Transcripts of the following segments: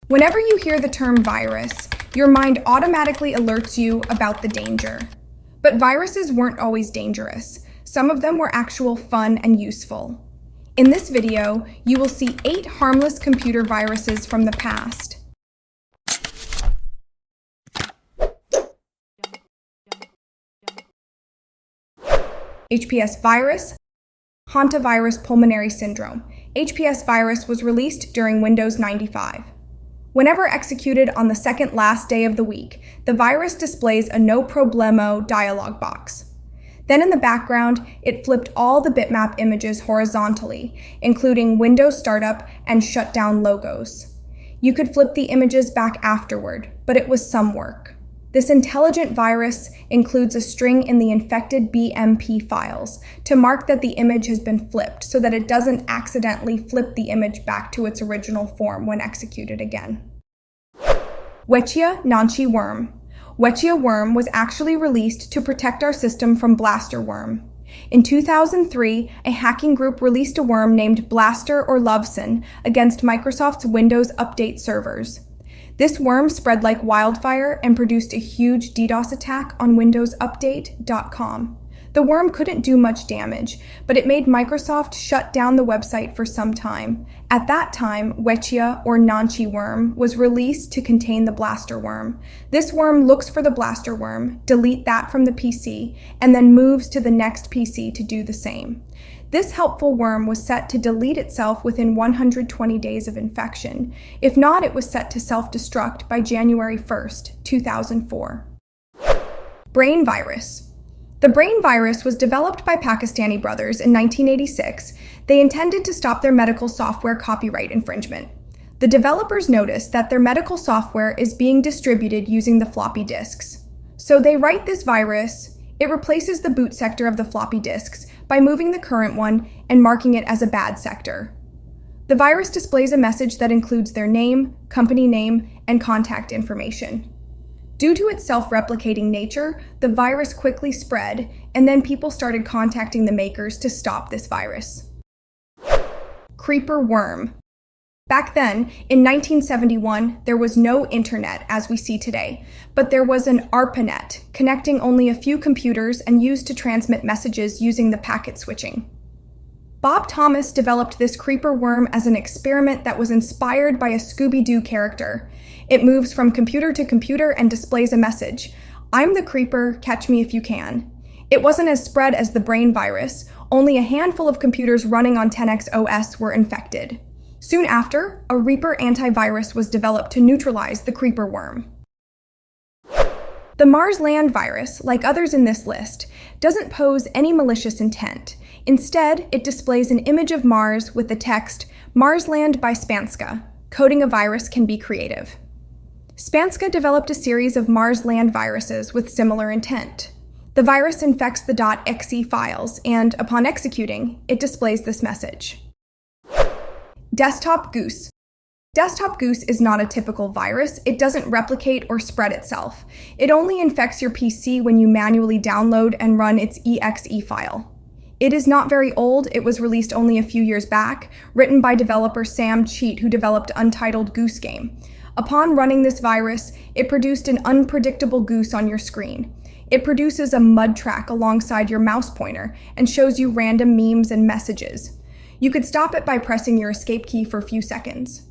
Whenever you hear the term virus, your mind automatically alerts you about the danger. But viruses weren't always dangerous. Some of them were actual fun and useful. In this video, you will see 8 harmless computer viruses from the past. HPS Virus, Hantavirus Pulmonary Syndrome. HPS Virus was released during Windows 95. Whenever executed on the second last day of the week, the virus displays a no problemo dialog box. Then in the background, it flipped all the bitmap images horizontally, including Windows startup and shutdown logos. You could flip the images back afterward, but it was some work. This intelligent virus includes a string in the infected BMP files to mark that the image has been flipped so that it doesn't accidentally flip the image back to its original form when executed again. Wechia Worm. Wechia Worm was actually released to protect our system from Blaster Worm. In 2003, a hacking group released a worm named Blaster or Loveson against Microsoft's Windows Update servers. This worm spread like wildfire and produced a huge DDoS attack on windowsupdate.com. The worm couldn't do much damage, but it made Microsoft shut down the website for some time. At that time, Wechia or Worm was released to contain the Blaster Worm. This worm looks for the Blaster Worm, delete that from the PC, and then moves to the next PC to do the same. This helpful worm was set to delete itself within 120 days of infection. If not, it was set to self-destruct by January 1st, 2004. Brain Virus. The Brain Virus was developed by Pakistani brothers in 1986. They intended to stop their medical software copyright infringement. The developers noticed that their medical software is being distributed using the floppy disks. So they write this virus. It replaces the boot sector of the floppy disks by moving the current one and marking it as a bad sector. The virus displays a message that includes their name, company name, and contact information. Due to its self-replicating nature, the virus quickly spread, and then people started contacting the makers to stop this virus. Creeper Worm. Back then, in 1971, there was no internet as we see today, but there was an ARPANET, connecting only a few computers and used to transmit messages using the packet switching. Bob Thomas developed this creeper worm as an experiment that was inspired by a Scooby-Doo character. It moves from computer to computer and displays a message. "I'm the creeper, catch me if you can." It wasn't as spread as the brain virus. Only a handful of computers running on 10X OS were infected. Soon after, a Reaper antivirus was developed to neutralize the creeper worm. The Mars Land virus, like others in this list, doesn't pose any malicious intent. Instead, it displays an image of Mars with the text, "Mars Land by Spanska. Coding a virus can be creative." Spanska developed a series of Mars Land viruses with similar intent. The virus infects the .exe files, and upon executing, it displays this message. Desktop Goose. Desktop Goose is not a typical virus. It doesn't replicate or spread itself. It only infects your PC when you manually download and run its exe file. It is not very old. It was released only a few years back, written by developer Sam Cheat, who developed Untitled Goose Game. Upon running this virus, it produced an unpredictable goose on your screen. It produces a mud track alongside your mouse pointer and shows you random memes and messages. You could stop it by pressing your escape key for a few seconds.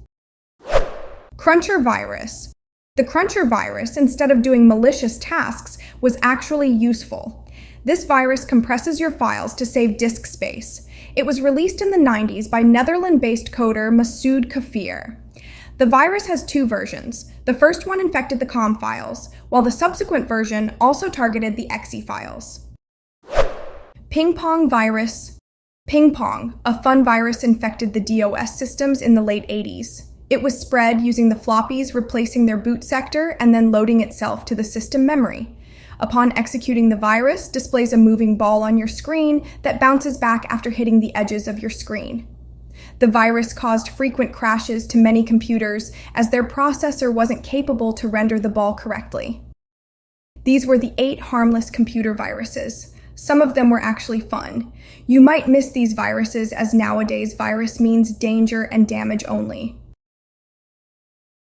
Cruncher Virus. The Cruncher Virus, instead of doing malicious tasks, was actually useful. This virus compresses your files to save disk space. It was released in the 90s by Netherlands-based coder Masoud Kafir. The virus has 2 versions. The first one infected the COM files, while the subsequent version also targeted the exe files. Ping-Pong Virus. Ping-Pong, a fun virus, infected the DOS systems in the late 80s. It was spread using the floppies replacing their boot sector and then loading itself to the system memory. Upon executing the virus, displays a moving ball on your screen that bounces back after hitting the edges of your screen. The virus caused frequent crashes to many computers as their processor wasn't capable to render the ball correctly. These were the 8 harmless computer viruses. Some of them were actually fun. You might miss these viruses as nowadays virus means danger and damage only.